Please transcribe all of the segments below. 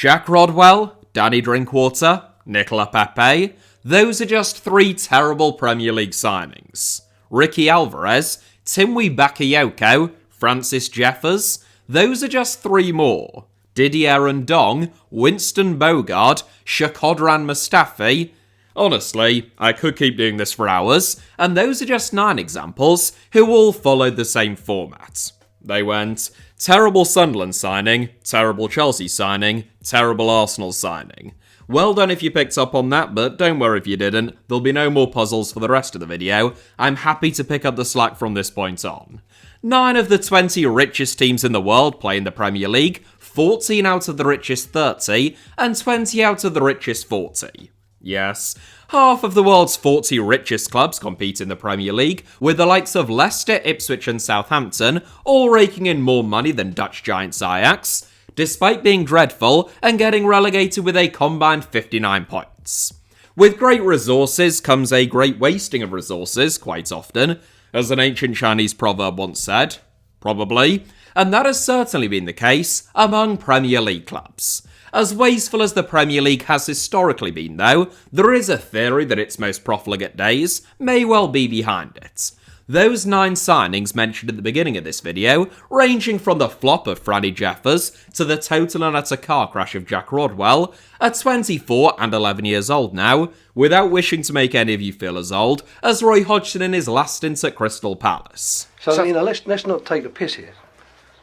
Jack Rodwell, Danny Drinkwater, Nicola Pepe, those are just 3 terrible Premier League signings. Ricky Alvarez, Timwe Bakayoko, Francis Jeffers, those are just 3 more. Didier Ndong, Winston Bogard, Shakodran Mustafi. Honestly, I could keep doing this for hours, and those are just 9 examples who all followed the same format. They went terrible Sunderland signing, terrible Chelsea signing, terrible Arsenal signing. Well done if you picked up on that, but don't worry if you didn't, there'll be no more puzzles for the rest of the video. I'm happy to pick up the slack from this point on. 9 of the 20 richest teams in the world play in the Premier League, 14 out of the richest 30, and 20 out of the richest 40. Yes, half of the world's 40 richest clubs compete in the Premier League, with the likes of Leicester, Ipswich and Southampton all raking in more money than Dutch giants Ajax, despite being dreadful and getting relegated with a combined 59 points. With great resources comes a great wasting of resources, quite often, as an ancient Chinese proverb once said. Probably. And that has certainly been the case among Premier League clubs. As wasteful as the Premier League has historically been, though, there is a theory that its most profligate days may well be behind it. Those 9 signings mentioned at the beginning of this video, ranging from the flop of Franny Jeffers to the total and utter car crash of Jack Rodwell, are 24 and 11 years old now, without wishing to make any of you feel as old as Roy Hodgson in his last stint at Crystal Palace. So let's not take the piss here.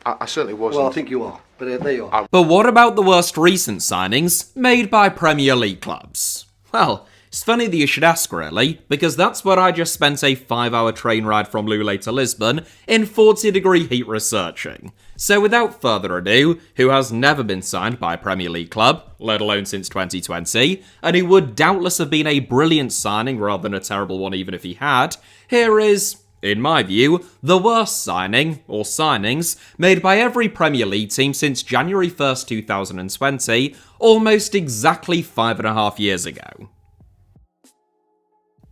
I certainly wasn't. Well, I think you are, but there you are. But what about the worst recent signings made by Premier League clubs? Well, it's funny that you should ask, really, because that's what I just spent a 5-hour train ride from Lille to Lisbon in 40-degree heat researching. So without further ado, who has never been signed by a Premier League club, let alone since 2020, and who would doubtless have been a brilliant signing rather than a terrible one even if he had, here is, in my view, the worst signing, or signings, made by every Premier League team since January 1st, 2020, almost exactly 5.5 years ago.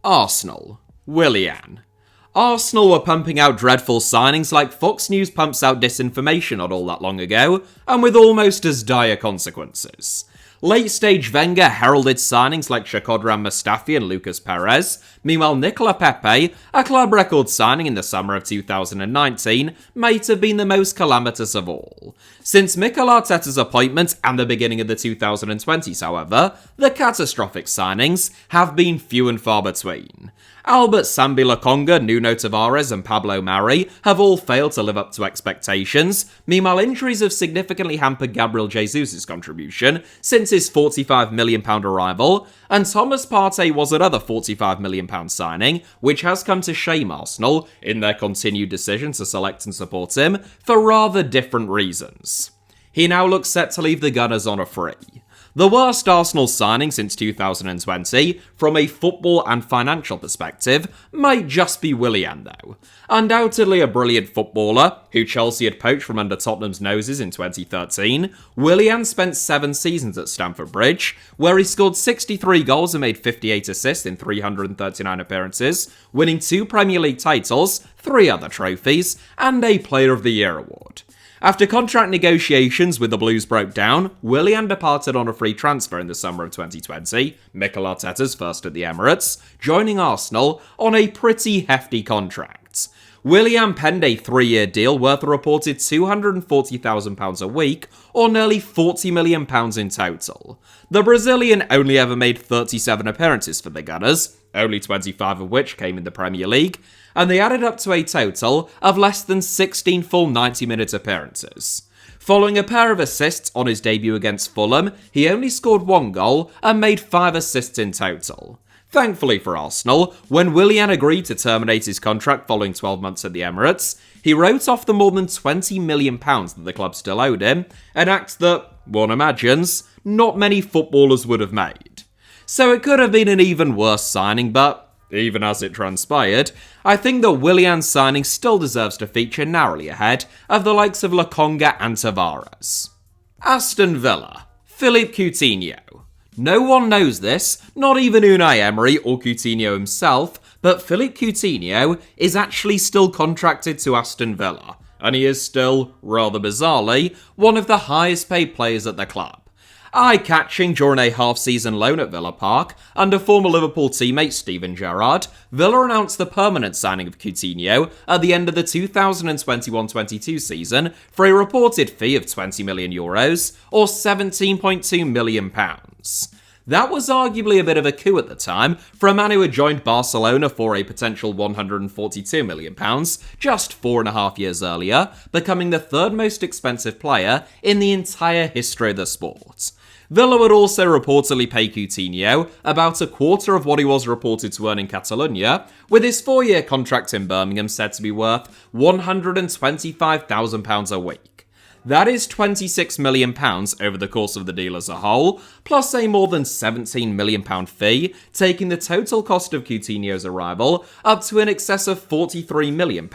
Arsenal. Willian. Arsenal were pumping out dreadful signings like Fox News pumps out disinformation not all that long ago, and with almost as dire consequences. Late-stage Wenger heralded signings like Shakodran Mustafi and Lucas Perez. Meanwhile, Nicola Pepe, a club record signing in the summer of 2019, might have been the most calamitous of all. Since Mikel Arteta's appointment and the beginning of the 2020s, however, the catastrophic signings have been few and far between. Albert Sambi Lokonga, Nuno Tavares and Pablo Mari have all failed to live up to expectations. Meanwhile, injuries have significantly hampered Gabriel Jesus' contribution since his £45 million arrival, and Thomas Partey was another £45 million signing, which has come to shame Arsenal in their continued decision to select and support him for rather different reasons. He now looks set to leave the Gunners on a free. The worst Arsenal signing since 2020, from a football and financial perspective, might just be Willian though. Undoubtedly a brilliant footballer, who Chelsea had poached from under Tottenham's noses in 2013, Willian spent 7 seasons at Stamford Bridge, where he scored 63 goals and made 58 assists in 339 appearances, winning 2 Premier League titles, 3 other trophies, and a Player of the Year award. After contract negotiations with the Blues broke down, Willian departed on a free transfer in the summer of 2020, Mikel Arteta's first at the Emirates, joining Arsenal on a pretty hefty contract. Willian penned a 3-year deal worth a reported £240,000 a week, or nearly £40 million in total. The Brazilian only ever made 37 appearances for the Gunners, only 25 of which came in the Premier League, and they added up to a total of less than 16 full 90-minute appearances. Following a pair of assists on his debut against Fulham, he only scored 1 goal and made 5 assists in total. Thankfully for Arsenal, when Willian agreed to terminate his contract following 12 months at the Emirates, he wrote off the more than £20 million that the club still owed him, an act that, one imagines, not many footballers would have made. So it could have been an even worse signing, but even as it transpired, I think that Willian's signing still deserves to feature narrowly ahead of the likes of Lokonga and Tavares. Aston Villa. Philippe Coutinho. No one knows this, not even Unai Emery or Coutinho himself, but Philippe Coutinho is actually still contracted to Aston Villa, and he is still, rather bizarrely, one of the highest paid players at the club. Eye-catching during a half-season loan at Villa Park, under former Liverpool teammate Steven Gerrard, Villa announced the permanent signing of Coutinho at the end of the 2021-22 season for a reported fee of €20 million, or £17.2 million. That was arguably a bit of a coup at the time for a man who had joined Barcelona for a potential £142 million just 4.5 years earlier, becoming the third most expensive player in the entire history of the sport. Villa would also reportedly pay Coutinho about a quarter of what he was reported to earn in Catalonia, with his 4-year contract in Birmingham said to be worth £125,000 a week. That is £26 million over the course of the deal as a whole, plus a more than £17 million fee, taking the total cost of Coutinho's arrival up to in excess of £43 million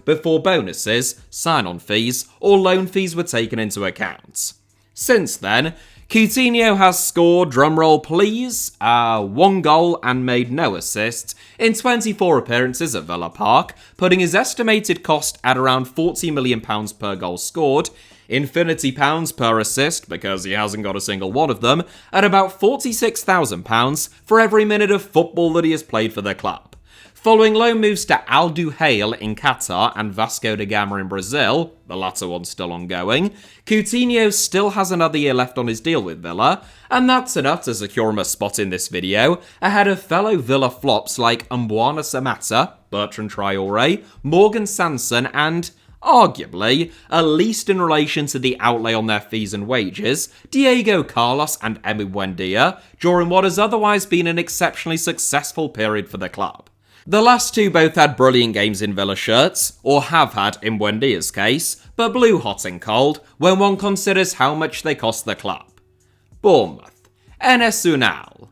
before bonuses, sign-on fees, or loan fees were taken into account. Since then, Coutinho has scored, drumroll please, 1 goal and made no assists in 24 appearances at Villa Park, putting his estimated cost at around £40 million per goal scored, infinity pounds per assist, because he hasn't got a single one of them, at about £46,000 for every minute of football that he has played for the club. Following loan moves to Al Duhail in Qatar and Vasco da Gama in Brazil, the latter one still ongoing, Coutinho still has another year left on his deal with Villa, and that's enough to secure him a spot in this video, ahead of fellow Villa flops like Mbwana Samatta, Bertrand Traore, Morgan Sanson, and, arguably, at least in relation to the outlay on their fees and wages, Diego Carlos and Emi Buendia, during what has otherwise been an exceptionally successful period for the club. The last two both had brilliant games in Villa shirts, or have had in Buendia's case, but blew hot and cold when one considers how much they cost the club. Bournemouth. Enes Unal.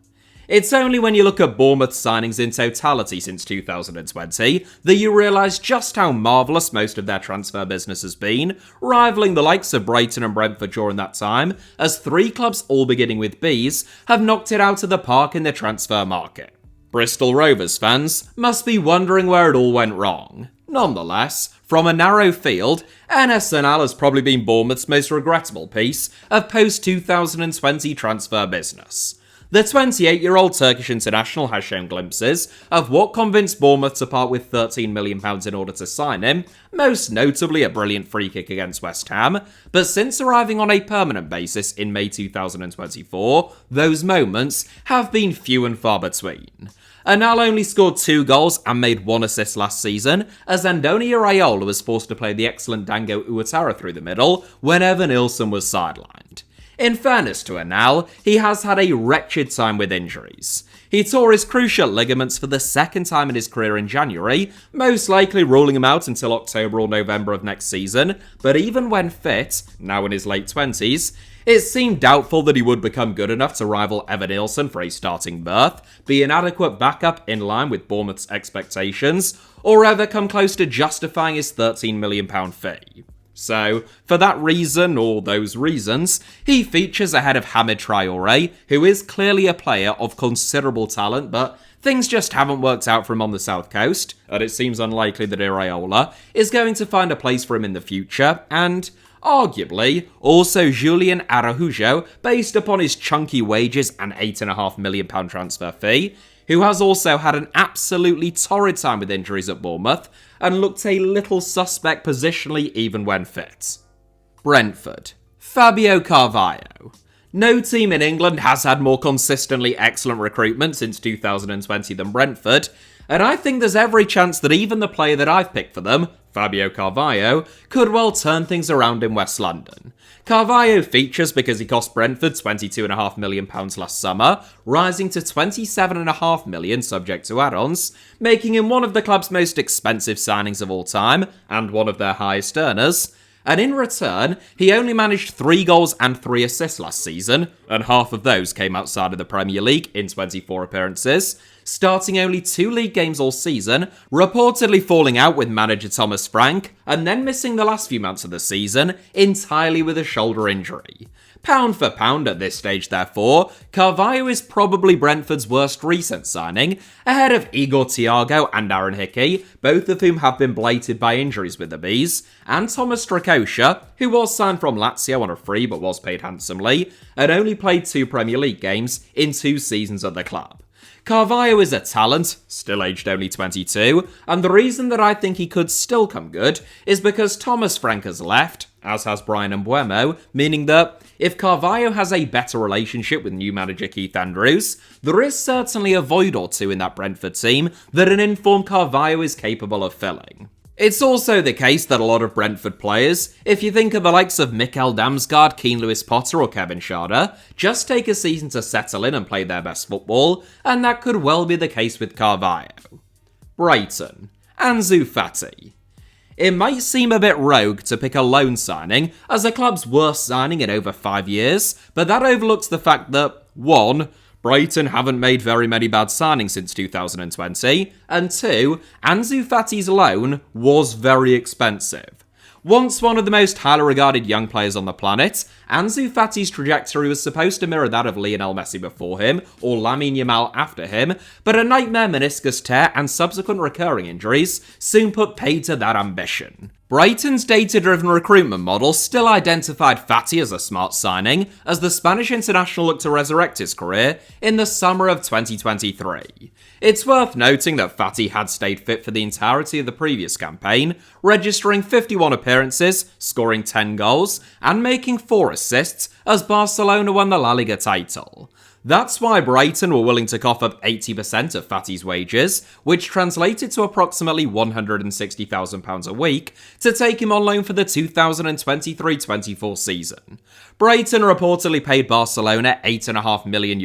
It's only when you look at Bournemouth's signings in totality since 2020 that you realise just how marvellous most of their transfer business has been, rivalling the likes of Brighton and Brentford during that time, as 3 clubs all beginning with Bs have knocked it out of the park in the transfer market. Bristol Rovers fans must be wondering where it all went wrong. Nonetheless, from a narrow field, Enes Unal has probably been Bournemouth's most regrettable piece of post-2020 transfer business. The 28-year-old Turkish international has shown glimpses of what convinced Bournemouth to part with £13 million in order to sign him, most notably a brilliant free kick against West Ham, but since arriving on a permanent basis in May 2024, those moments have been few and far between. Unal only scored 2 goals and made 1 assist last season, as Andoni Iraola was forced to play the excellent Dango Ouattara through the middle when Evan Nilsson was sidelined. In fairness to Unal, he has had a wretched time with injuries. He tore his cruciate ligaments for the second time in his career in January, most likely ruling him out until October or November of next season, but even when fit, now in his late 20s, it seemed doubtful that he would become good enough to rival Evan Nilsson for a starting berth, be an adequate backup in line with Bournemouth's expectations, or ever come close to justifying his £13 million fee. So, for that reason, or those reasons, he features ahead of Hamid Traore, who is clearly a player of considerable talent, but things just haven't worked out for him on the south coast, and it seems unlikely that Iraola is going to find a place for him in the future, and arguably, also Julian Araujo, based upon his chunky wages and £8.5 million transfer fee, who has also had an absolutely torrid time with injuries at Bournemouth, and looked a little suspect positionally even when fit. Brentford. Fabio Carvalho. No team in England has had more consistently excellent recruitment since 2020 than Brentford, and I think there's every chance that even the player that I've picked for them, Fabio Carvalho, could well turn things around in West London. Carvalho features because he cost Brentford £22.5 million last summer, rising to £27.5 million subject to add-ons, making him one of the club's most expensive signings of all time, and one of their highest earners. And in return, he only managed 3 goals and 3 assists last season, and half of those came outside of the Premier League in 24 appearances, starting only 2 league games all season, reportedly falling out with manager Thomas Frank, and then missing the last few months of the season entirely with a shoulder injury. Pound for pound at this stage, therefore, Carvalho is probably Brentford's worst recent signing, ahead of Igor Thiago and Aaron Hickey, both of whom have been blighted by injuries with the Bees, and Thomas Strakosha, who was signed from Lazio on a free but was paid handsomely, and only played 2 Premier League games in 2 seasons at the club. Carvalho is a talent, still aged only 22, and the reason that I think he could still come good is because Thomas Frank has left, as has Brian Mbeumo, meaning that if Carvalho has a better relationship with new manager Keith Andrews, there is certainly a void or two in that Brentford team that an informed Carvalho is capable of filling. It's also the case that a lot of Brentford players, if you think of the likes of Mikkel Damsgaard, Keane Lewis Potter or Kevin Schade, just take a season to settle in and play their best football, and that could well be the case with Carvalho. Brighton. Ansu Fati. It might seem a bit rogue to pick a loan signing as the club's worst signing in over 5 years, but that overlooks the fact that 1. Brighton haven't made very many bad signings since 2020, and 2. Ansu Fati's loan was very expensive. Once one of the most highly regarded young players on the planet, Ansu Fati's trajectory was supposed to mirror that of Lionel Messi before him, or Lamine Yamal after him, but a nightmare meniscus tear and subsequent recurring injuries soon put paid to that ambition. Brighton's data-driven recruitment model still identified Fati as a smart signing, as the Spanish international looked to resurrect his career in the summer of 2023. It's worth noting that Fati had stayed fit for the entirety of the previous campaign, registering 51 appearances, scoring 10 goals, and making 4 assists as Barcelona won the La Liga title. That's why Brighton were willing to cough up 80% of Fati's wages, which translated to approximately £160,000 a week, to take him on loan for the 2023-24 season. Brighton reportedly paid Barcelona €8.5 million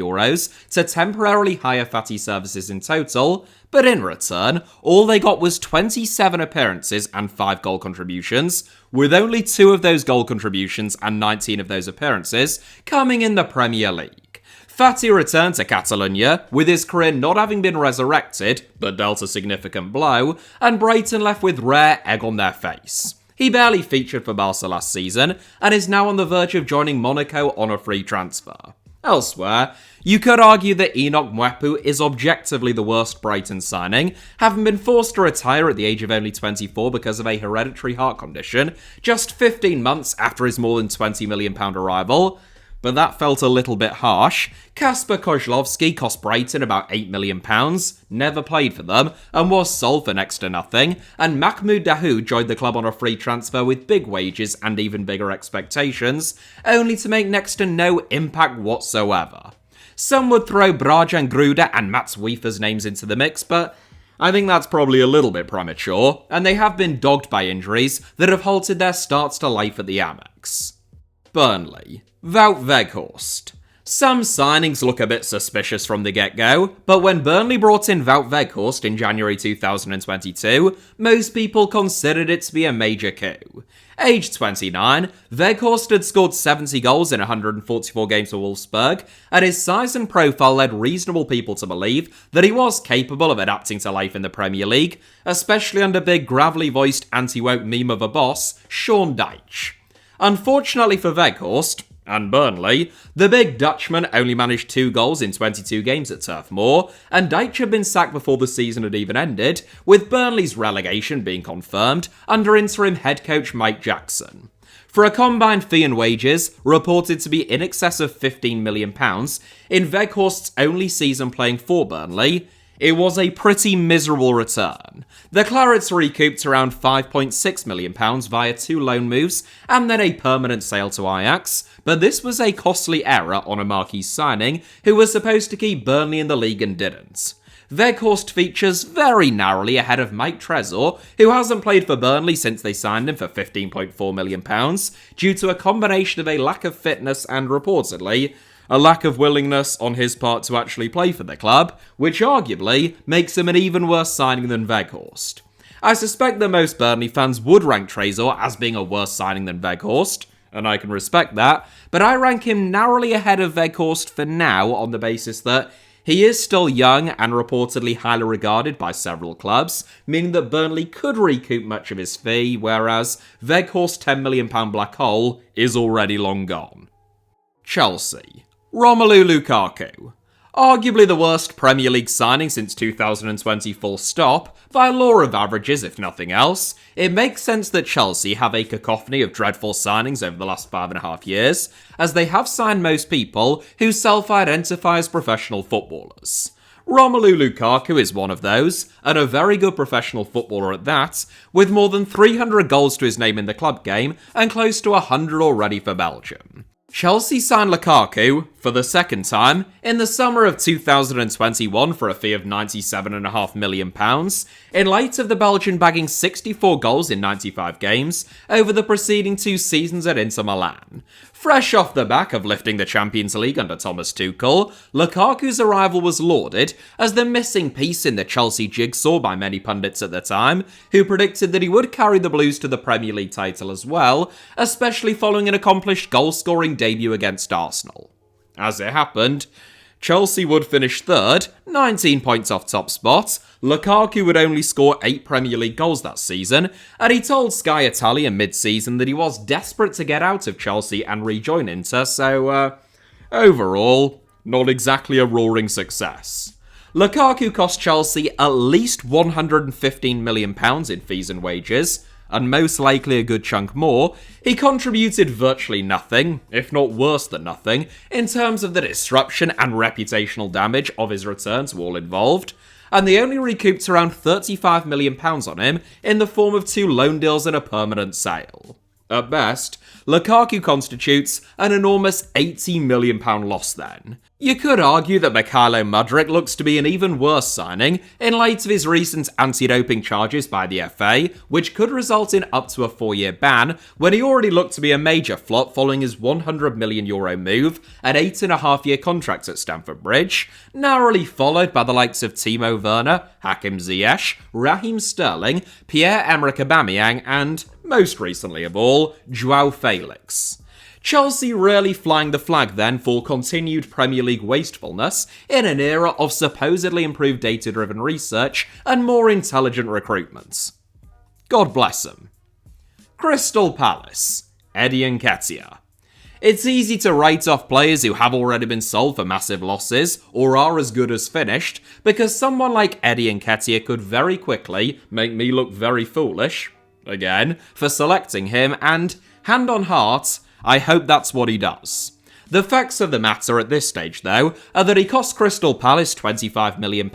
to temporarily hire Fati's services in total, but in return, all they got was 27 appearances and 5 goal contributions, with only 2 of those goal contributions and 19 of those appearances coming in the Premier League. Fati returned to Catalonia, with his career not having been resurrected, but dealt a significant blow, and Brighton left with rare egg on their face. He barely featured for Barca last season, and is now on the verge of joining Monaco on a free transfer. Elsewhere, you could argue that Enoch Mwepu is objectively the worst Brighton signing, having been forced to retire at the age of only 24 because of a hereditary heart condition, just 15 months after his more than £20 million arrival. But that felt a little bit harsh. Kasper Kozlowski cost Brighton about £8 million, never played for them, and was sold for next to nothing, and Mahmoud Dahoud joined the club on a free transfer with big wages and even bigger expectations, only to make next to no impact whatsoever. Some would throw Brajan Gruda and Mats Wiefer's names into the mix, but I think that's probably a little bit premature, and they have been dogged by injuries that have halted their starts to life at the Amex. Burnley. Wout Weghorst. Some signings look a bit suspicious from the get-go, but when Burnley brought in Wout Weghorst in January 2022, most people considered it to be a major coup. Aged 29, Weghorst had scored 70 goals in 144 games for Wolfsburg, and his size and profile led reasonable people to believe that he was capable of adapting to life in the Premier League, especially under big gravelly-voiced anti-woke meme of a boss, Sean Dyche. Unfortunately for Weghorst, and Burnley, the big Dutchman only managed 2 goals in 22 games at Turf Moor, and Dyche had been sacked before the season had even ended, with Burnley's relegation being confirmed under interim head coach Mike Jackson. For a combined fee and wages, reported to be in excess of £15 million, in Weghorst's only season playing for Burnley, it was a pretty miserable return. The Clarets recouped around £5.6 million via 2 loan moves and then a permanent sale to Ajax, but this was a costly error on a marquee signing who was supposed to keep Burnley in the league and didn't. Weghorst features very narrowly ahead of Mike Trezor, who hasn't played for Burnley since they signed him for £15.4 million, due to a combination of a lack of fitness and, reportedly, a lack of willingness on his part to actually play for the club, which arguably makes him an even worse signing than Weghorst. I suspect that most Burnley fans would rank Trezor as being a worse signing than Weghorst, and I can respect that, but I rank him narrowly ahead of Weghorst for now on the basis that He is still young and reportedly highly regarded by several clubs, meaning that Burnley could recoup much of his fee, whereas Weghorst's £10 million black hole is already long gone. Chelsea. Romelu Lukaku. Arguably the worst Premier League signing since 2020 full stop, by law of averages if nothing else, it makes sense that Chelsea have a cacophony of dreadful signings over the last 5.5 years, as they have signed most people who self-identify as professional footballers. Romelu Lukaku is one of those, and a very good professional footballer at that, with more than 300 goals to his name in the club game and close to 100 already for Belgium. Chelsea signed Lukaku, for the second time, in the summer of 2021 for a fee of £97.5 million, in light of the Belgian bagging 64 goals in 95 games over the preceding 2 seasons at Inter Milan. Fresh off the back of lifting the Champions League under Thomas Tuchel, Lukaku's arrival was lauded as the missing piece in the Chelsea jigsaw by many pundits at the time, who predicted that he would carry the Blues to the Premier League title as well, especially following an accomplished goal-scoring debut against Arsenal. As it happened, Chelsea would finish third, 19 points off top spot. Lukaku would only score 8 Premier League goals that season, and he told Sky Italia mid-season that he was desperate to get out of Chelsea and rejoin Inter, so, overall, not exactly a roaring success. Lukaku cost Chelsea at least £115 million in fees and wages, and most likely a good chunk more. He contributed virtually nothing, if not worse than nothing, in terms of the disruption and reputational damage of his return to all involved, and they only recouped around £35 million on him in the form of 2 loan deals and a permanent sale. At best, Lukaku constitutes an enormous £80 million loss then. You could argue that Mykhailo Mudryk looks to be an even worse signing in light of his recent anti-doping charges by the FA, which could result in up to a 4-year ban, when he already looked to be a major flop following his €100 million move, an 8.5-year contract at Stamford Bridge, narrowly followed by the likes of Timo Werner, Hakim Ziyech, Raheem Sterling, Pierre-Emerick Aubameyang, and, most recently of all, João Felix. Chelsea really flying the flag then for continued Premier League wastefulness in an era of supposedly improved data-driven research and more intelligent recruitment. God bless them. Crystal Palace. Eddie Nketiah. It's easy to write off players who have already been sold for massive losses or are as good as finished, because someone like Eddie Nketiah could very quickly make me look very foolish, again, for selecting him, and, hand on heart, I hope that's what he does. The facts of the matter at this stage, though, are that he cost Crystal Palace £25 million,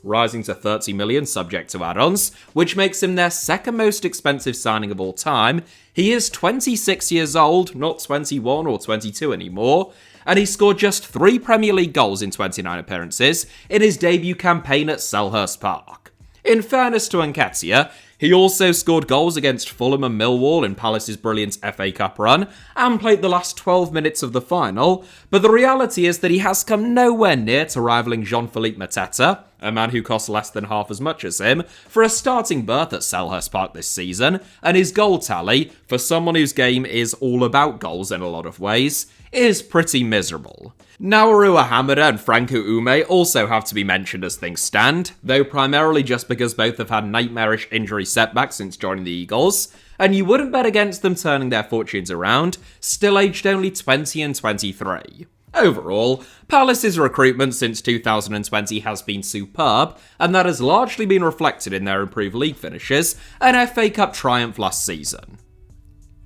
rising to £30 million subject to add-ons, which makes him their second most expensive signing of all time. He is 26 years old, not 21 or 22 anymore, and he scored just 3 Premier League goals in 29 appearances in his debut campaign at Selhurst Park. In fairness to Nketiah, he also scored goals against Fulham and Millwall in Palace's brilliant FA Cup run, and played the last 12 minutes of the final, but the reality is that he has come nowhere near to rivaling Jean-Philippe Mateta, a man who costs less than half as much as him, for a starting berth at Selhurst Park this season, and his goal tally, for someone whose game is all about goals in a lot of ways, is pretty miserable. Naoru Ahamada and Franco Ume also have to be mentioned as things stand, though primarily just because both have had nightmarish injury setbacks since joining the Eagles, and you wouldn't bet against them turning their fortunes around, still aged only 20 and 23. Overall, Palace's recruitment since 2020 has been superb, and that has largely been reflected in their improved league finishes and FA Cup triumph last season.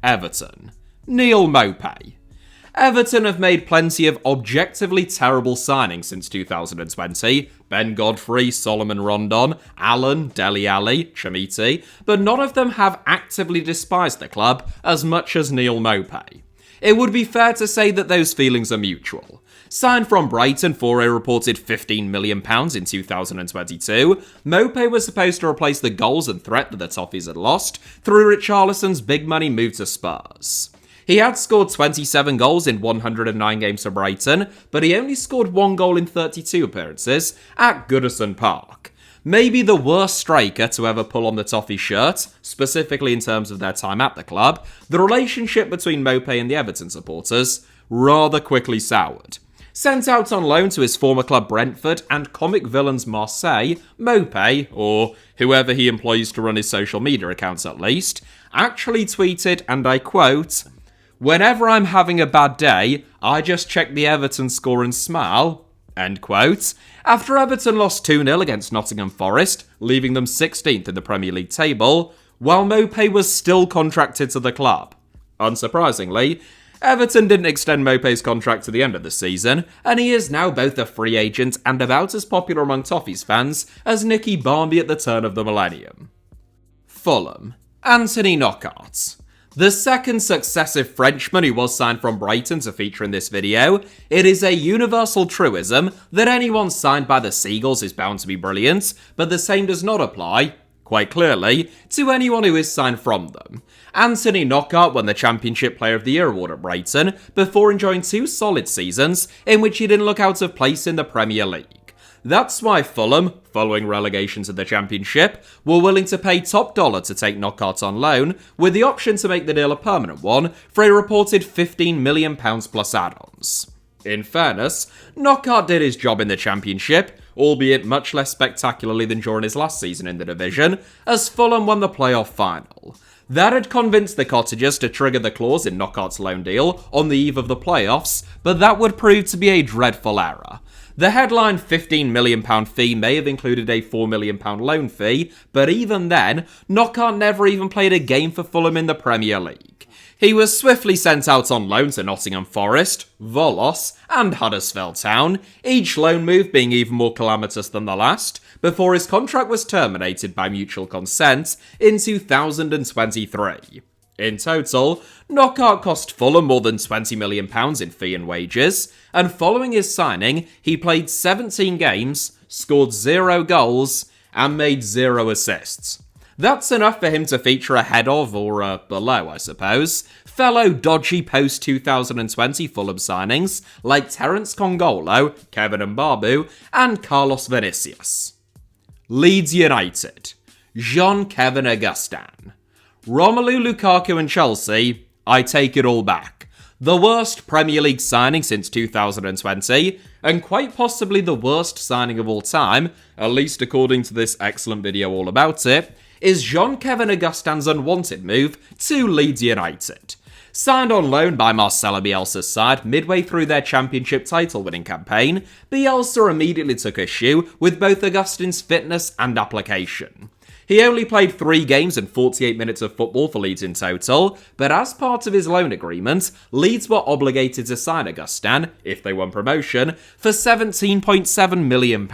Everton. Neal Maupay. Everton have made plenty of objectively terrible signings since 2020, Ben Godfrey, Solomon Rondon, Allen, Dele Alli, Chamiti, but none of them have actively despised the club as much as Neal Maupay. It would be fair to say that those feelings are mutual. Signed from Brighton for a reported £15 million in 2022, Maupay was supposed to replace the goals and threat that the Toffees had lost through Richarlison's big money move to Spurs. He had scored 27 goals in 109 games for Brighton, but he only scored 1 goal in 32 appearances at Goodison Park. Maybe the worst striker to ever pull on the Toffee shirt, specifically in terms of their time at the club, the relationship between Maupay and the Everton supporters rather quickly soured. Sent out on loan to his former club Brentford and comic villains Marseille, Mopé, or whoever he employs to run his social media accounts at least, actually tweeted, and I quote, "Whenever I'm having a bad day, I just check the Everton score and smile," end quote, after Everton lost 2-0 against Nottingham Forest, leaving them 16th in the Premier League table, while Mopé was still contracted to the club. Unsurprisingly, Everton didn't extend Mopé's contract to the end of the season, and he is now both a free agent and about as popular among Toffees fans as Nicky Barmby at the turn of the millennium. Fulham. Antony Knockaert. The second successive Frenchman who was signed from Brighton to feature in this video, it is a universal truism that anyone signed by the Seagulls is bound to be brilliant, but the same does not apply, quite clearly, to anyone who is signed from them. Antony Knockaert won the Championship Player of the Year award at Brighton before enjoying 2 solid seasons in which he didn't look out of place in the Premier League. That's why Fulham, following relegation to the Championship, were willing to pay top dollar to take Knockaert on loan, with the option to make the deal a permanent one for a reported £15 million plus add-ons. In fairness, Knockaert did his job in the Championship, albeit much less spectacularly than during his last season in the division, as Fulham won the playoff final. That had convinced the Cottagers to trigger the clause in Knockaert's loan deal on the eve of the playoffs, but that would prove to be a dreadful error. The headline £15 million fee may have included a £4 million loan fee, but even then, Knockaert never even played a game for Fulham in the Premier League. He was swiftly sent out on loan to Nottingham Forest, Volos, and Huddersfield Town, each loan move being even more calamitous than the last, before his contract was terminated by mutual consent in 2023. In total, Knockaert cost Fulham more than £20 million in fee and wages, and following his signing, he played 17 games, scored 0 goals, and made 0 assists. That's enough for him to feature ahead of, or below, I suppose, fellow dodgy post-2020 Fulham signings like Terence Congolo, Kevin Mbabu, and Carlos Vinicius. Leeds United. Jean-Kevin Augustin. Romelu Lukaku and Chelsea, I take it all back. The worst Premier League signing since 2020, and quite possibly the worst signing of all time, at least according to this excellent video all about it, is Jean-Kevin Augustin's unwanted move to Leeds United. Signed on loan by Marcelo Bielsa's side midway through their Championship title-winning campaign, Bielsa immediately took issue with both Augustin's fitness and application. He only played 3 games and 48 minutes of football for Leeds in total, but as part of his loan agreement, Leeds were obligated to sign Augustin, if they won promotion, for £17.7 million.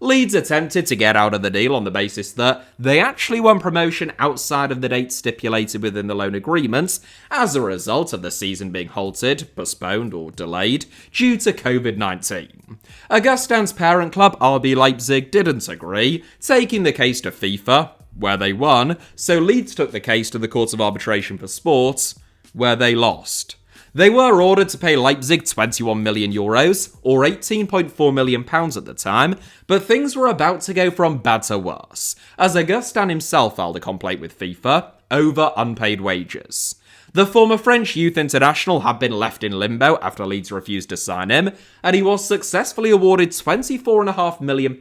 Leeds attempted to get out of the deal on the basis that they actually won promotion outside of the date stipulated within the loan agreement as a result of the season being halted, postponed or delayed due to COVID-19. Augustin's parent club RB Leipzig didn't agree, taking the case to FIFA, where they won, so Leeds took the case to the Court of Arbitration for Sport, where they lost. They were ordered to pay Leipzig €21 million, or £18.4 million at the time, but things were about to go from bad to worse, as Augustin himself filed a complaint with FIFA over unpaid wages. The former French youth international had been left in limbo after Leeds refused to sign him, and he was successfully awarded £24.5 million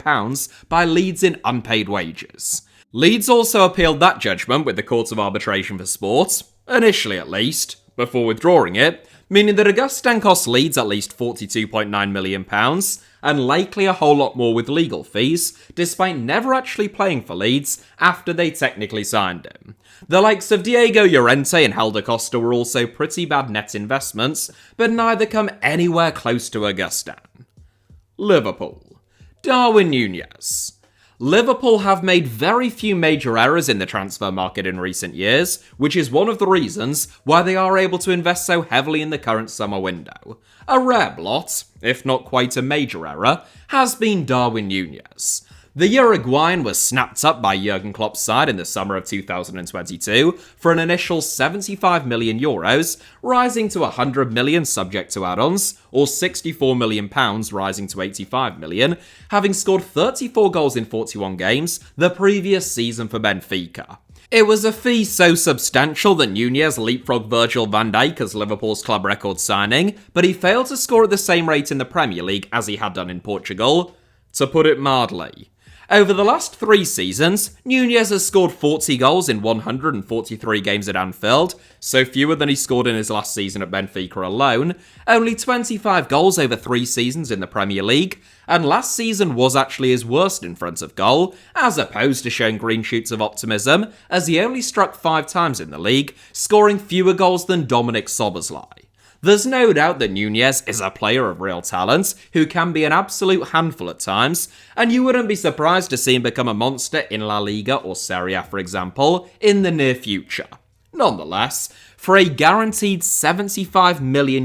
by Leeds in unpaid wages. Leeds also appealed that judgment with the Court of Arbitration for Sport, initially at least, before withdrawing it, meaning that Augustin cost Leeds at least £42.9 million, and likely a whole lot more with legal fees, despite never actually playing for Leeds after they technically signed him. The likes of Diego Llorente and Helder Costa were also pretty bad net investments, but neither come anywhere close to Augustin. Liverpool. Darwin Núñez. Liverpool have made very few major errors in the transfer market in recent years, which is one of the reasons why they are able to invest so heavily in the current summer window. A rare blot, if not quite a major error, has been Darwin Núñez. The Uruguayan was snapped up by Jurgen Klopp's side in the summer of 2022 for an initial €75 million, rising to €100 million subject to add-ons, or £64 million rising to £85 million, having scored 34 goals in 41 games the previous season for Benfica. It was a fee so substantial that Nunez leapfrogged Virgil van Dijk as Liverpool's club record signing, but he failed to score at the same rate in the Premier League as he had done in Portugal, to put it mildly. Over the last 3 seasons, Nunez has scored 40 goals in 143 games at Anfield, so fewer than he scored in his last season at Benfica alone, only 25 goals over 3 seasons in the Premier League, and last season was actually his worst in front of goal, as opposed to showing green shoots of optimism, as he only struck 5 times in the league, scoring fewer goals than Dominic Szoboszlai. There's no doubt that Nunez is a player of real talent, who can be an absolute handful at times, and you wouldn't be surprised to see him become a monster in La Liga or Serie A, for example, in the near future. Nonetheless, for a guaranteed €75 million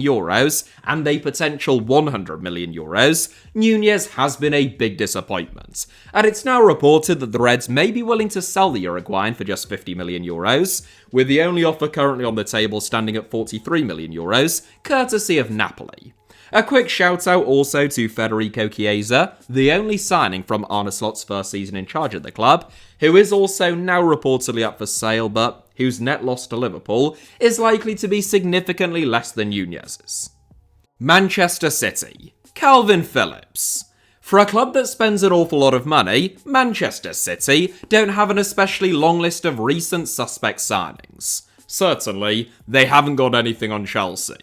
and a potential €100 million, Nunez has been a big disappointment, and it's now reported that the Reds may be willing to sell the Uruguayan for just €50 million, with the only offer currently on the table standing at €43 million, courtesy of Napoli. A quick shout out also to Federico Chiesa, the only signing from Arne Slot's first season in charge of the club, who is also now reportedly up for sale, but whose net loss to Liverpool is likely to be significantly less than Nunez's. Manchester City. Calvin Phillips. For a club that spends an awful lot of money, Manchester City don't have an especially long list of recent suspect signings. Certainly, they haven't got anything on Chelsea.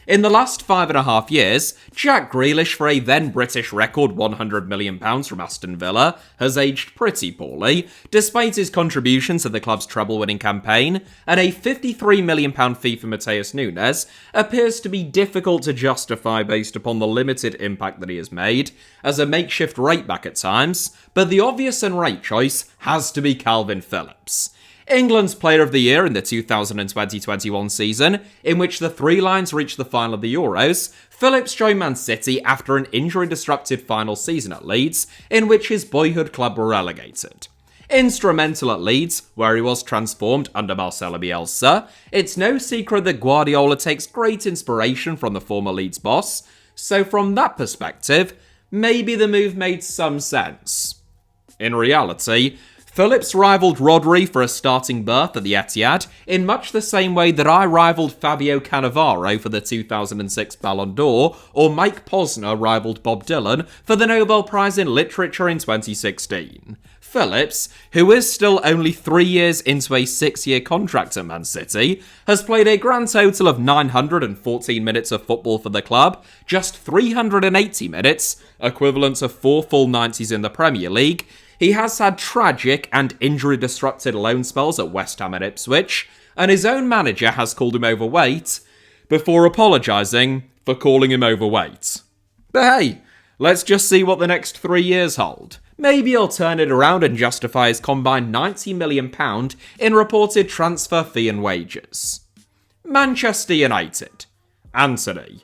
In the last 5.5 years, Jack Grealish, for a then British record £100 million from Aston Villa, has aged pretty poorly, despite his contribution to the club's treble-winning campaign, and a £53 million fee for Matheus Nunes appears to be difficult to justify based upon the limited impact that he has made, as a makeshift right-back at times, but the obvious and right choice has to be Calvin Phillips. England's Player of the Year in the 2020-21 season, in which the Three Lions reached the final of the Euros, Phillips joined Man City after an injury-disrupted final season at Leeds, in which his boyhood club were relegated. Instrumental at Leeds, where he was transformed under Marcelo Bielsa, it's no secret that Guardiola takes great inspiration from the former Leeds boss, so from that perspective, maybe the move made some sense. In reality, Phillips rivaled Rodri for a starting berth at the Etihad in much the same way that I rivaled Fabio Cannavaro for the 2006 Ballon d'Or, or Mike Posner rivaled Bob Dylan for the Nobel Prize in Literature in 2016. Phillips, who is still only 3 years into a 6-year contract at Man City, has played a grand total of 914 minutes of football for the club, just 380 minutes, equivalent to 4 full 90s in the Premier League. He has had tragic and injury-disrupted loan spells at West Ham and Ipswich, and his own manager has called him overweight, before apologising for calling him overweight. But hey, let's just see what the next 3 years hold. Maybe he'll turn it around and justify his combined £90 million in reported transfer fee and wages. Manchester United. Antony.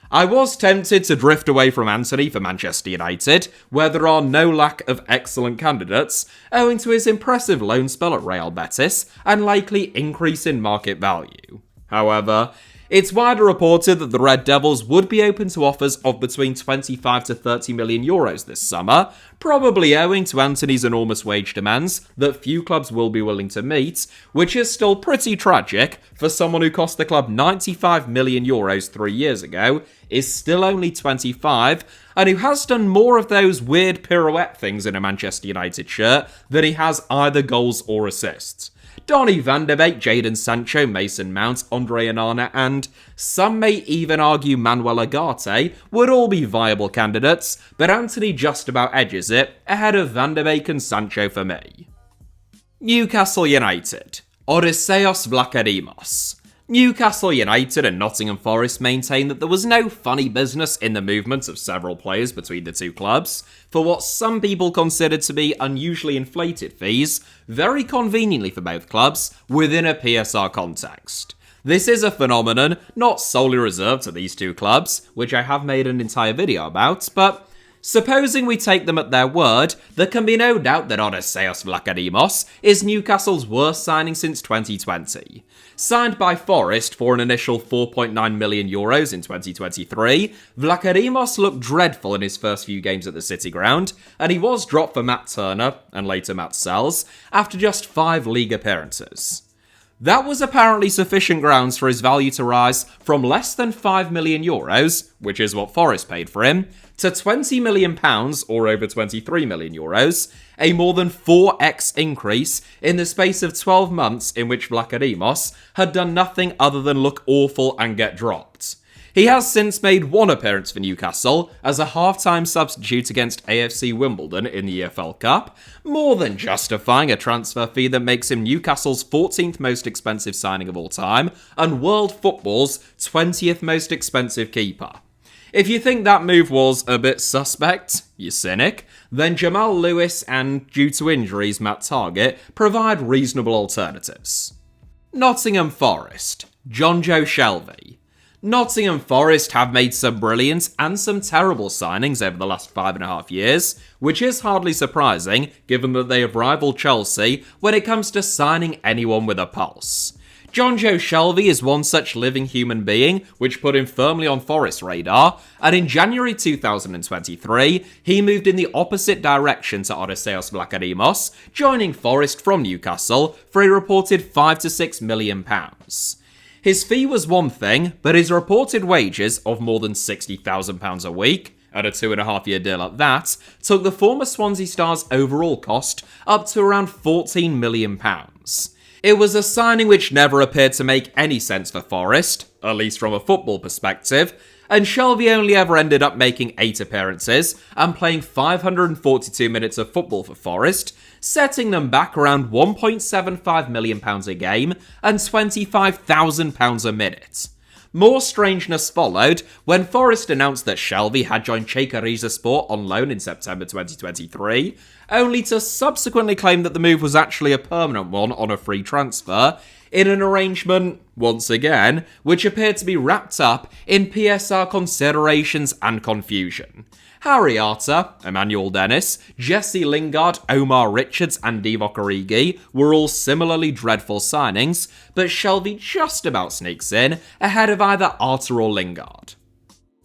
I was tempted to drift away from Antony for Manchester United, where there are no lack of excellent candidates, owing to his impressive loan spell at Real Betis and likely increase in market value. However, it's widely reported that the Red Devils would be open to offers of between 25 to 30 million euros this summer, probably owing to Antony's enormous wage demands that few clubs will be willing to meet, which is still pretty tragic for someone who cost the club 95 million euros 3 years ago, is still only 25, and who has done more of those weird pirouette things in a Manchester United shirt than he has either goals or assists. Donny van de Beek, Jadon Sancho, Mason Mount, Andre Onana, and some may even argue Manuel Ugarte would all be viable candidates, but Antony just about edges it, ahead of Van de Beek and Sancho for me. Newcastle United. Odysseos Vlachodimos. Newcastle United and Nottingham Forest maintain that there was no funny business in the movement of several players between the two clubs, for what some people considered to be unusually inflated fees, very conveniently for both clubs, within a PSR context. This is a phenomenon not solely reserved to these two clubs, which I have made an entire video about, but Supposing we take them at their word, there can be no doubt that Odysseas Vlachodimos is Newcastle's worst signing since 2020. Signed by Forest for an initial €4.9 million in 2023, Vlachodimos looked dreadful in his first few games at the City Ground, and he was dropped for Matt Turner, and later Matt Sells, after just 5 league appearances. That was apparently sufficient grounds for his value to rise from less than €5 million, which is what Forest paid for him, to £20 million, or over €23 million, a more than 4x increase in the space of 12 months in which Vlachodimos had done nothing other than look awful and get dropped. He has since made 1 appearance for Newcastle as a half-time substitute against AFC Wimbledon in the EFL Cup, more than justifying a transfer fee that makes him Newcastle's 14th most expensive signing of all time and world football's 20th most expensive keeper. If you think that move was a bit suspect, you cynic, then Jamal Lewis and, due to injuries, Matt Targett provide reasonable alternatives. Nottingham Forest, Jonjo Shelvey. Nottingham Forest have made some brilliant and some terrible signings over the last 5.5 years, which is hardly surprising given that they have rivaled Chelsea when it comes to signing anyone with a pulse. Jonjo Shelvey is one such living human being, which put him firmly on Forest's radar, and in January 2023, he moved in the opposite direction to Odysseas Vlachodimos, joining Forest from Newcastle for a reported £5 to £6 million. His fee was one thing, but his reported wages of more than £60,000 a week, at a 2.5-year deal at that, took the former Swansea star's overall cost up to around £14 million. It was a signing which never appeared to make any sense for Forest, at least from a football perspective, and Shelvey only ever ended up making 8 appearances and playing 542 minutes of football for Forest, setting them back around £1.75 million a game and £25,000 a minute. More strangeness followed when Forest announced that Shelvey had joined Čeká Rizespor on loan in September 2023, only to subsequently claim that the move was actually a permanent one on a free transfer, in an arrangement, once again, which appeared to be wrapped up in PSR considerations and confusion. Harry Arter, Emmanuel Dennis, Jesse Lingard, Omar Richards and Divock Origi were all similarly dreadful signings, but Shelvey just about sneaks in ahead of either Arter or Lingard.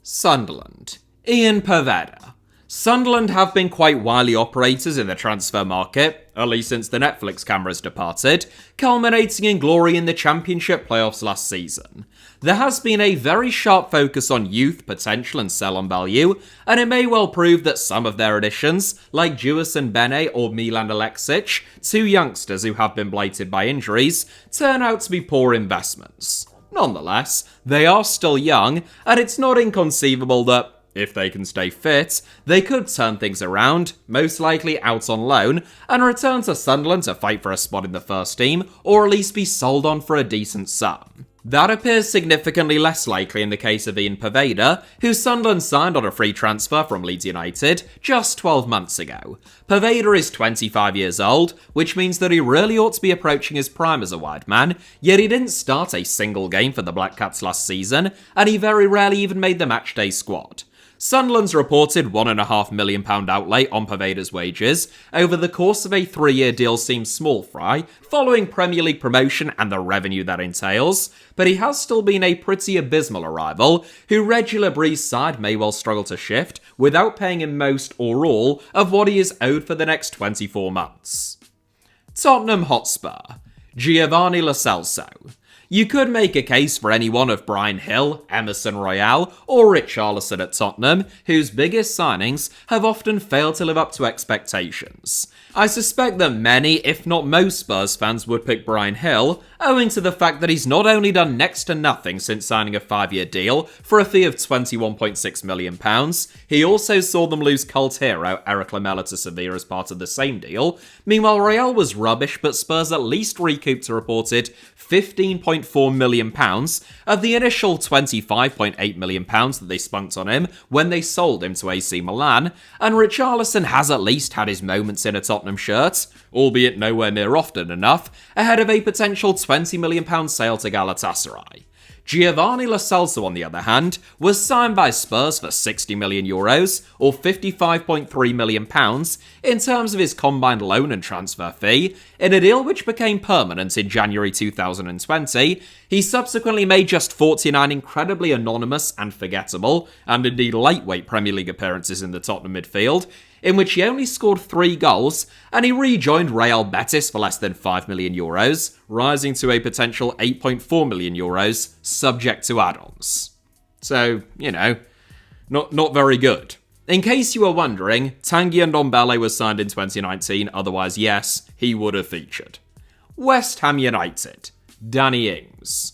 Sunderland. Ian Poveda. Sunderland have been quite wily operators in the transfer market, at least since the Netflix cameras departed, culminating in glory in the Championship playoffs last season. There has been a very sharp focus on youth, potential and sell-on value, and it may well prove that some of their additions, like Jewison Bene or Milan Alexic, 2 youngsters who have been blighted by injuries, turn out to be poor investments. Nonetheless, they are still young, and it's not inconceivable that, if they can stay fit, they could turn things around, most likely out on loan, and return to Sunderland to fight for a spot in the first team, or at least be sold on for a decent sum. That appears significantly less likely in the case of Ian Poveda, who Sunderland signed on a free transfer from Leeds United just 12 months ago. Poveda is 25 years old, which means that he really ought to be approaching his prime as a wide man, yet he didn't start a single game for the Black Cats last season, and he very rarely even made the matchday squad. Sunderland's reported £1.5 million outlay on Poveda's wages over the course of a 3-year deal seems small fry, following Premier League promotion and the revenue that entails, but he has still been a pretty abysmal arrival, who Reggie Bree's side may well struggle to shift without paying him most or all of what he is owed for the next 24 months. Tottenham Hotspur. Giovanni Lo Celso. You could make a case for any one of Bryan Hill, Emerson Royal, or Richarlison at Tottenham, whose biggest signings have often failed to live up to expectations. I suspect that many, if not most Spurs fans would pick Bryan Hill, owing to the fact that he's not only done next to nothing since signing a 5-year deal for a fee of £21.6 million, he also saw them lose cult hero Eric Lamela to Sevilla as part of the same deal. Meanwhile, Royal was rubbish, but Spurs at least recouped a reported £15.4 million of the initial £25.8 million that they spunked on him when they sold him to AC Milan, and Richarlison has at least had his moments in a Tottenham shirt, albeit nowhere near often enough, ahead of a potential £20 million sale to Galatasaray. Giovanni Lo Celso, on the other hand, was signed by Spurs for €60 million, or £55.3 million, in terms of his combined loan and transfer fee, in a deal which became permanent in January 2020. He subsequently made just 49 incredibly anonymous and forgettable, and indeed lightweight Premier League appearances in the Tottenham midfield, in which he only scored 3 goals, and he rejoined Real Betis for less than €5 million, rising to a potential €8.4 million, subject to add-ons. So, not very good. In case you were wondering, Tanguy Ndombele was signed in 2019, otherwise yes, he would have featured. West Ham United. Danny Ings.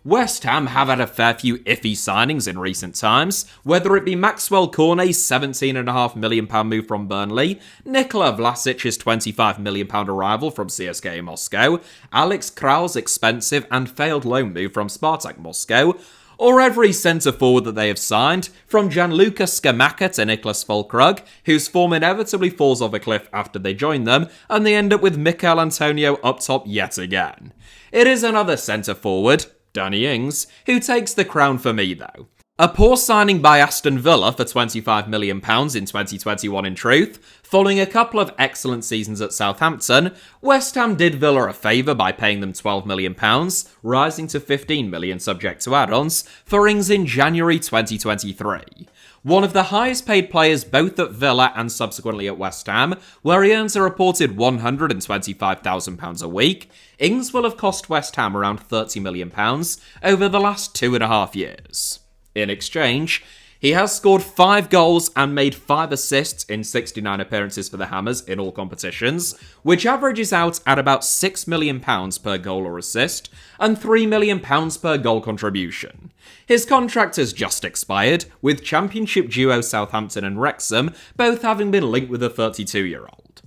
West Ham have had a fair few iffy signings in recent times, whether it be Maxwell Cornet's £17.5 million move from Burnley, Nikola Vlasic's £25 million arrival from CSKA Moscow, Alex Kral's expensive and failed loan move from Spartak Moscow, or every centre-forward that they have signed, from Gianluca Scamacca to Niklas Füllkrug, whose form inevitably falls off a cliff after they join them, and they end up with Mikel Antonio up top yet again. It is another centre-forward, Danny Ings, who takes the crown for me though. A poor signing by Aston Villa for £25 million in 2021 in truth. Following a couple of excellent seasons at Southampton, West Ham did Villa a favour by paying them £12 million, rising to £15 million subject to add-ons, for Ings in January 2023. One of the highest paid players both at Villa and subsequently at West Ham, where he earns a reported £125,000 a week, Ings will have cost West Ham around £30 million over the last 2.5 years. In exchange, he has scored 5 goals and made 5 assists in 69 appearances for the Hammers in all competitions, which averages out at about £6 million per goal or assist, and £3 million per goal contribution. His contract has just expired, with Championship duo Southampton and Wrexham both having been linked with a 32-year-old.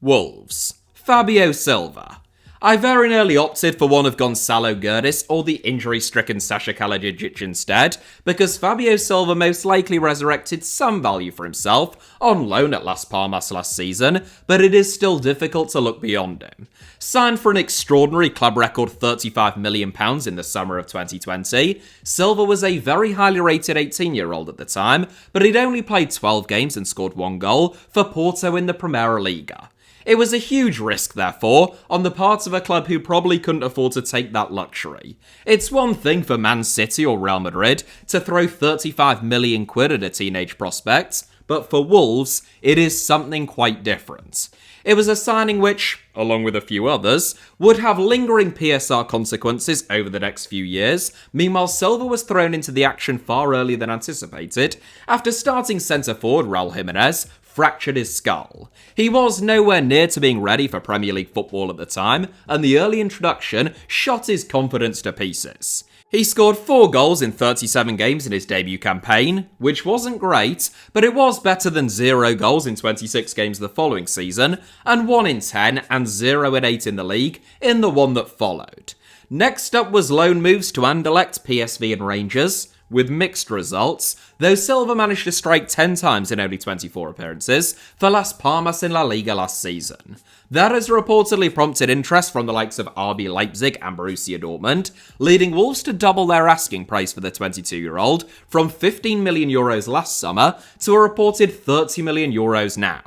Wolves. Fabio Silva. I very nearly opted for one of Gonçalo Guedes or the injury-stricken Sasha Kalajic instead, because Fabio Silva most likely resurrected some value for himself on loan at Las Palmas last season, but it is still difficult to look beyond him. Signed for an extraordinary club record £35 million in the summer of 2020, Silva was a very highly rated 18-year-old at the time, but he'd only played 12 games and scored 1 goal for Porto in the Primeira Liga. It was a huge risk, therefore, on the part of a club who probably couldn't afford to take that luxury. It's one thing for Man City or Real Madrid to throw £35 million at a teenage prospect, but for Wolves, it is something quite different. It was a signing which, along with a few others, would have lingering PSR consequences over the next few years. Meanwhile, Silva was thrown into the action far earlier than anticipated, after starting centre-forward Raul Jimenez fractured his skull. He was nowhere near to being ready for Premier League football at the time, and the early introduction shot his confidence to pieces. He scored 4 goals in 37 games in his debut campaign, which wasn't great, but it was better than 0 goals in 26 games the following season, and 1 in 10 and 0 in 8 in the league in the one that followed. Next up was loan moves to Anderlecht, PSV and Rangers, with mixed results, though Silva managed to strike 10 times in only 24 appearances for Las Palmas in La Liga last season. That has reportedly prompted interest from the likes of RB Leipzig and Borussia Dortmund, leading Wolves to double their asking price for the 22-year-old from €15 million last summer to a reported €30 million now.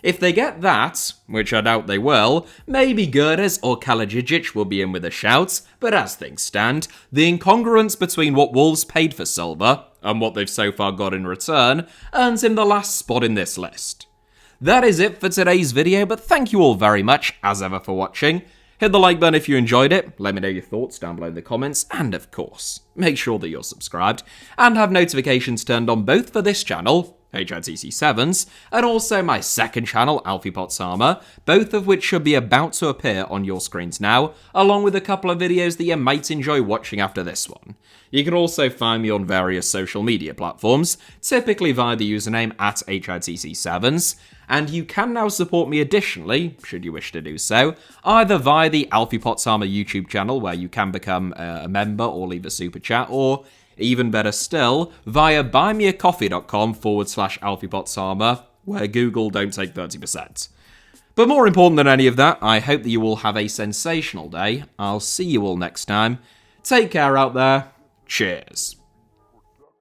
If they get that, which I doubt they will, maybe Guedes or Kalajic will be in with a shout, but as things stand, the incongruence between what Wolves paid for Silva and what they've so far got in return earns him the last spot in this list. That is it for today's video, but thank you all very much, as ever, for watching. Hit the like button if you enjoyed it, let me know your thoughts down below in the comments, and of course, make sure that you're subscribed and have notifications turned on both for this channel, HITC Sevens, and also my second channel, Alfie Potts Armour, both of which should be about to appear on your screens now, along with a couple of videos that you might enjoy watching after this one. You can also find me on various social media platforms, typically via the username at HITC Sevens, and you can now support me additionally, should you wish to do so, either via the Alfie Potts Armour YouTube channel, where you can become a member or leave a super chat, or even better still, via buymeacoffee.com/Alfie Potts Armour, where Google don't take 30%. But more important than any of that, I hope that you all have a sensational day. I'll see you all next time. Take care out there. Cheers.